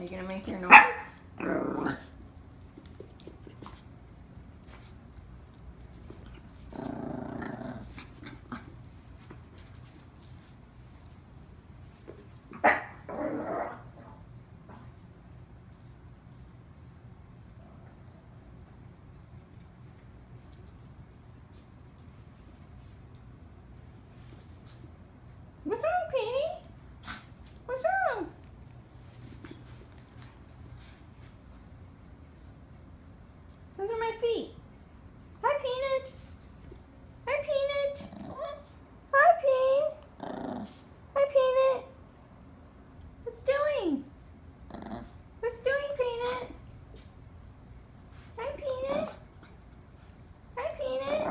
gonna make your noise? What's wrong, Peony? What's wrong? Those are my feet. Hi, Peanut. Hi, Peanut. Hi, Peen. Hi, Peanut. What's doing? What's doing, Peanut? Hi, Peanut. Hi, Peanut.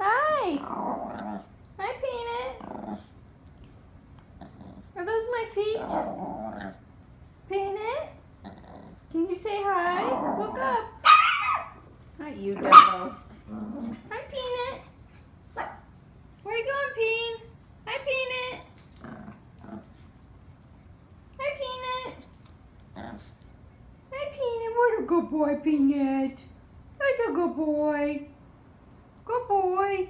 Hi. Hi, Peanut. Are those my feet? Peanut? Can you say hi? Look up. Not you, Dumbo. Hi, Peanut. Where you going, Peen? Hi, Peanut. Hi, Peanut. Hi, Peanut. What a good boy, Peanut. That's a good boy. Good boy.